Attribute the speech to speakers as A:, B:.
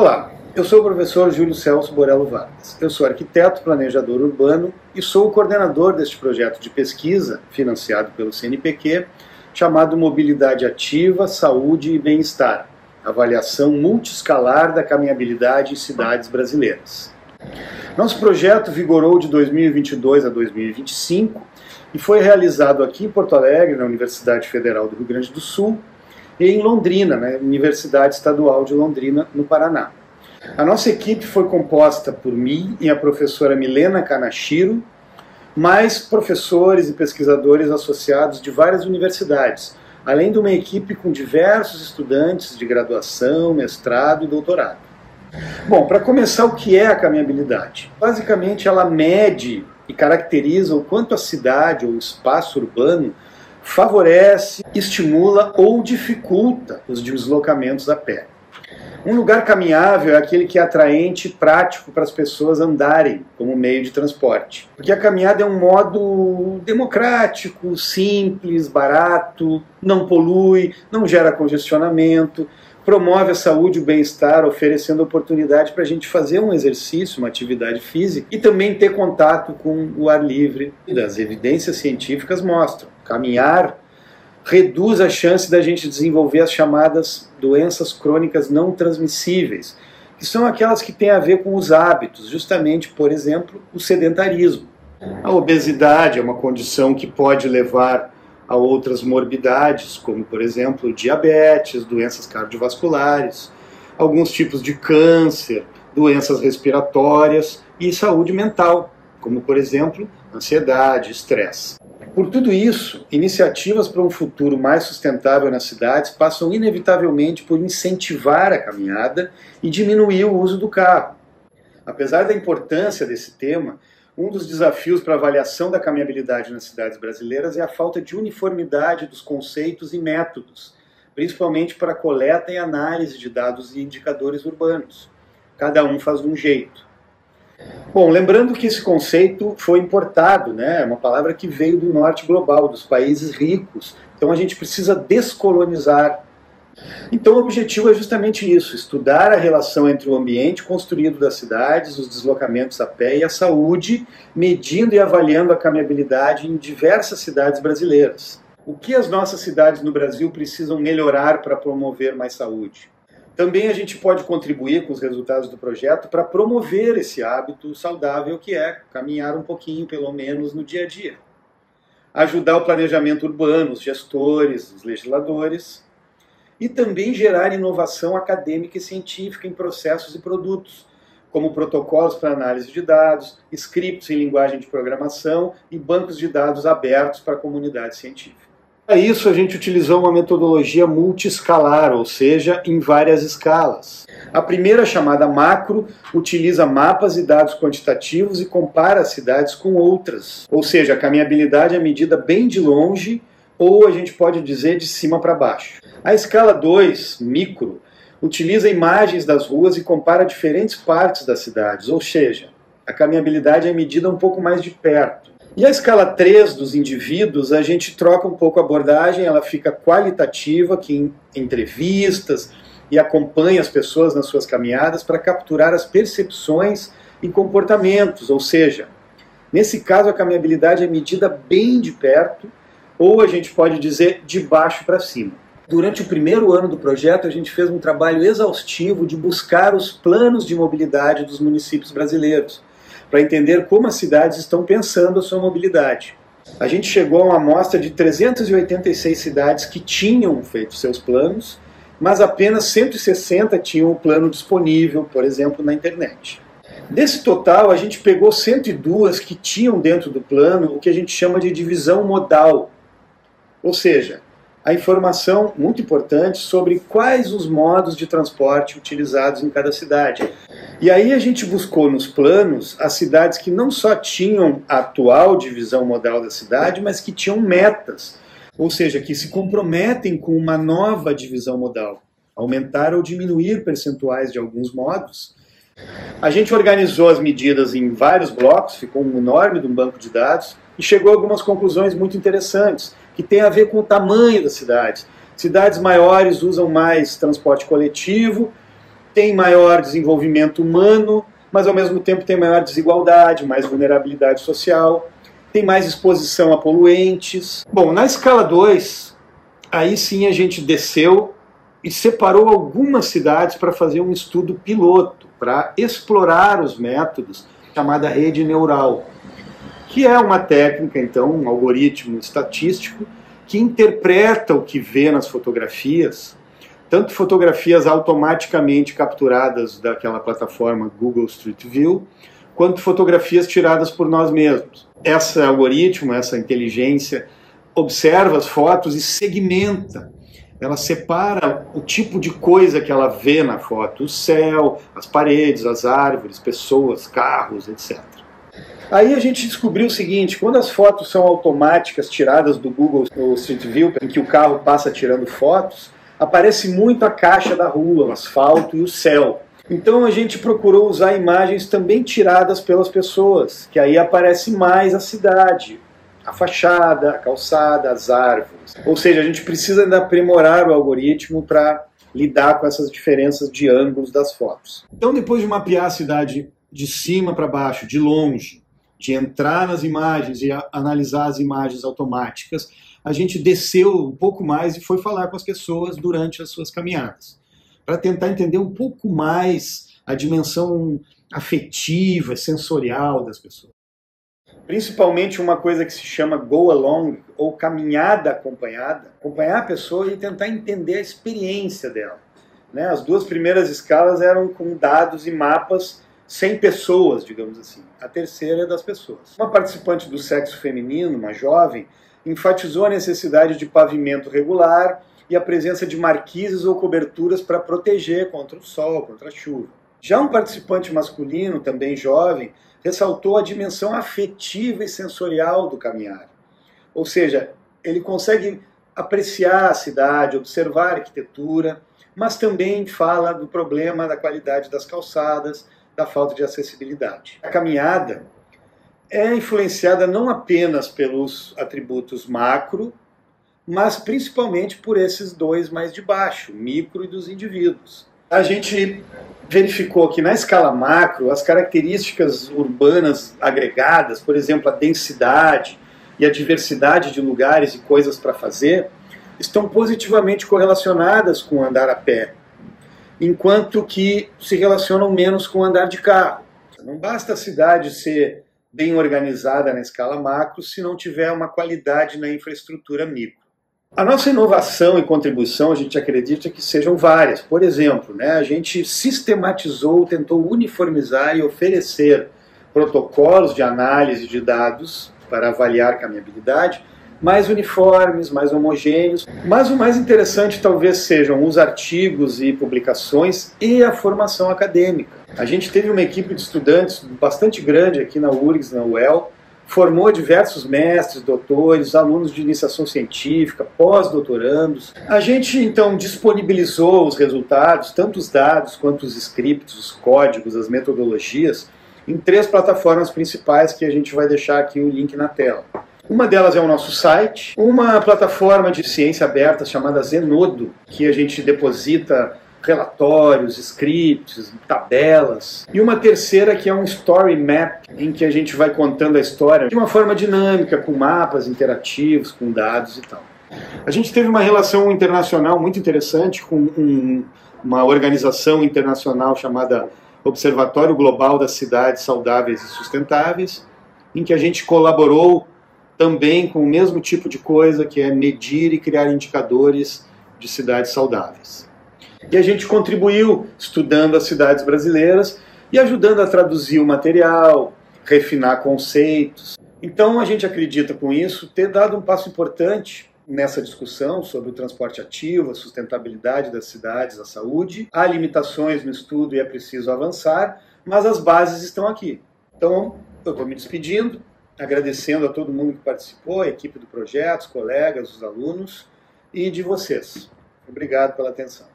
A: Olá, eu sou o professor Júlio Celso Borello Vargas. Eu sou arquiteto, planejador urbano e sou o coordenador deste projeto de pesquisa, financiado pelo CNPq, chamado Mobilidade Ativa, Saúde e Bem-Estar, avaliação multiescalar da caminhabilidade em cidades brasileiras. Nosso projeto vigorou de 2022 a 2025 e foi realizado aqui em Porto Alegre, na Universidade Federal do Rio Grande do Sul, e em Londrina, na Universidade Estadual de Londrina, no Paraná. A nossa equipe foi composta por mim e a professora Milena Kanashiro, mais professores e pesquisadores associados de várias universidades, além de uma equipe com diversos estudantes de graduação, mestrado e doutorado. Bom, para começar, o que é a caminhabilidade? Basicamente, ela mede e caracteriza o quanto a cidade ou o espaço urbano favorece, estimula ou dificulta os deslocamentos a pé. Um lugar caminhável é aquele que é atraente e prático para as pessoas andarem como meio de transporte. Porque a caminhada é um modo democrático, simples, barato, não polui, não gera congestionamento, promove a saúde e o bem-estar, oferecendo oportunidade para a gente fazer um exercício, uma atividade física e também ter contato com o ar livre. As evidências científicas mostram que caminhar reduz a chance da gente desenvolver as chamadas doenças crônicas não transmissíveis, que são aquelas que têm a ver com os hábitos, justamente, por exemplo, o sedentarismo. A obesidade é uma condição que pode levar a outras morbidades, como, por exemplo, diabetes, doenças cardiovasculares, alguns tipos de câncer, doenças respiratórias e saúde mental, como, por exemplo, ansiedade, estresse. Por tudo isso, iniciativas para um futuro mais sustentável nas cidades passam inevitavelmente por incentivar a caminhada e diminuir o uso do carro. Apesar da importância desse tema, um dos desafios para a avaliação da caminhabilidade nas cidades brasileiras é a falta de uniformidade dos conceitos e métodos, principalmente para a coleta e análise de dados e indicadores urbanos. Cada um faz de um jeito. Bom, lembrando que esse conceito foi importado, né? É uma palavra que veio do norte global, dos países ricos. Então a gente precisa descolonizar. Então o objetivo é justamente isso, estudar a relação entre o ambiente construído das cidades, os deslocamentos a pé e a saúde, medindo e avaliando a caminhabilidade em diversas cidades brasileiras. O que as nossas cidades no Brasil precisam melhorar para promover mais saúde? Também a gente pode contribuir com os resultados do projeto para promover esse hábito saudável que é caminhar um pouquinho, pelo menos, no dia a dia. Ajudar o planejamento urbano, os gestores, os legisladores, e também gerar inovação acadêmica e científica em processos e produtos, como protocolos para análise de dados, scripts em linguagem de programação e bancos de dados abertos para a comunidade científica. Para isso, a gente utilizou uma metodologia multiescalar, ou seja, em várias escalas. A primeira, chamada macro, utiliza mapas e dados quantitativos e compara as cidades com outras. Ou seja, a caminhabilidade é medida bem de longe, ou a gente pode dizer de cima para baixo. A escala 2, micro, utiliza imagens das ruas e compara diferentes partes das cidades, ou seja, a caminhabilidade é medida um pouco mais de perto. E a escala 3 dos indivíduos, a gente troca um pouco a abordagem, ela fica qualitativa, que em entrevistas e acompanha as pessoas nas suas caminhadas para capturar as percepções e comportamentos, ou seja, nesse caso a caminhabilidade é medida bem de perto, ou a gente pode dizer de baixo para cima. Durante o primeiro ano do projeto, a gente fez um trabalho exaustivo de buscar os planos de mobilidade dos municípios brasileiros, para entender como as cidades estão pensando a sua mobilidade. A gente chegou a uma amostra de 386 cidades que tinham feito seus planos, mas apenas 160 tinham o plano disponível, por exemplo, na internet. Desse total, a gente pegou 102 que tinham dentro do plano o que a gente chama de divisão modal, ou seja, a informação muito importante sobre quais os modos de transporte utilizados em cada cidade. E aí a gente buscou nos planos as cidades que não só tinham a atual divisão modal da cidade, mas que tinham metas, ou seja, que se comprometem com uma nova divisão modal, aumentar ou diminuir percentuais de alguns modos. A gente organizou as medidas em vários blocos, ficou um enorme de um banco de dados, e chegou a algumas conclusões muito interessantes, que tem a ver com o tamanho das cidades. Cidades maiores usam mais transporte coletivo, tem maior desenvolvimento humano, mas ao mesmo tempo tem maior desigualdade, mais vulnerabilidade social, tem mais exposição a poluentes. Bom, na escala 2, aí sim a gente desceu e separou algumas cidades para fazer um estudo piloto, para explorar os métodos, chamada rede neural, que é uma técnica, então, um algoritmo estatístico, que interpreta o que vê nas fotografias, tanto fotografias automaticamente capturadas daquela plataforma Google Street View, quanto fotografias tiradas por nós mesmos. Esse algoritmo, essa inteligência, observa as fotos e segmenta. Ela separa o tipo de coisa que ela vê na foto, o céu, as paredes, as árvores, pessoas, carros, etc. Aí a gente descobriu o seguinte: quando as fotos são automáticas, tiradas do Google Street View, em que o carro passa tirando fotos, aparece muito a caixa da rua, o asfalto e o céu. Então a gente procurou usar imagens também tiradas pelas pessoas, que aí aparece mais a cidade, a fachada, a calçada, as árvores. Ou seja, a gente precisa ainda aprimorar o algoritmo para lidar com essas diferenças de ângulos das fotos. Então, depois de mapear a cidade de cima para baixo, de longe, de entrar nas imagens e analisar as imagens automáticas, a gente desceu um pouco mais e foi falar com as pessoas durante as suas caminhadas, para tentar entender um pouco mais a dimensão afetiva, sensorial das pessoas. Principalmente uma coisa que se chama go along, ou caminhada acompanhada, acompanhar a pessoa e tentar entender a experiência dela. As duas primeiras escalas eram com dados e mapas sem pessoas, digamos assim. A terceira é das pessoas. Uma participante do sexo feminino, uma jovem, enfatizou a necessidade de pavimento regular e a presença de marquises ou coberturas para proteger contra o sol, contra a chuva. Já um participante masculino, também jovem, ressaltou a dimensão afetiva e sensorial do caminhar. Ou seja, ele consegue apreciar a cidade, observar a arquitetura, mas também fala do problema da qualidade das calçadas, da falta de acessibilidade. A caminhada é influenciada não apenas pelos atributos macro, mas principalmente por esses dois mais de baixo, micro e dos indivíduos. A gente verificou que na escala macro, as características urbanas agregadas, por exemplo, a densidade e a diversidade de lugares e coisas para fazer, estão positivamente correlacionadas com o andar a pé, enquanto que se relacionam menos com o andar de carro. Não basta a cidade ser bem organizada na escala macro se não tiver uma qualidade na infraestrutura micro. A nossa inovação e contribuição, a gente acredita que sejam várias. Por exemplo, a gente sistematizou, tentou uniformizar e oferecer protocolos de análise de dados para avaliar caminhabilidade mais uniformes, mais homogêneos. Mas o mais interessante talvez sejam os artigos e publicações e a formação acadêmica. A gente teve uma equipe de estudantes bastante grande aqui na URGS, na UEL, formou diversos mestres, doutores, alunos de iniciação científica, pós-doutorandos. A gente, então, disponibilizou os resultados, tanto os dados quanto os scripts, os códigos, as metodologias, em 3 plataformas principais que a gente vai deixar aqui o link na tela. Uma delas é o nosso site, uma plataforma de ciência aberta chamada Zenodo, que a gente deposita relatórios, scripts, tabelas. E uma terceira que é um story map, em que a gente vai contando a história de uma forma dinâmica, com mapas interativos, com dados e tal. A gente teve uma relação internacional muito interessante com uma organização internacional chamada Observatório Global das Cidades Saudáveis e Sustentáveis, em que a gente colaborou também com o mesmo tipo de coisa, que é medir e criar indicadores de cidades saudáveis. E a gente contribuiu estudando as cidades brasileiras e ajudando a traduzir o material, refinar conceitos. Então a gente acredita com isso ter dado um passo importante nessa discussão sobre o transporte ativo, a sustentabilidade das cidades, a saúde. Há limitações no estudo e é preciso avançar, mas as bases estão aqui. Então eu estou me despedindo, agradecendo a todo mundo que participou, a equipe do projeto, os colegas, os alunos e de vocês. Obrigado pela atenção.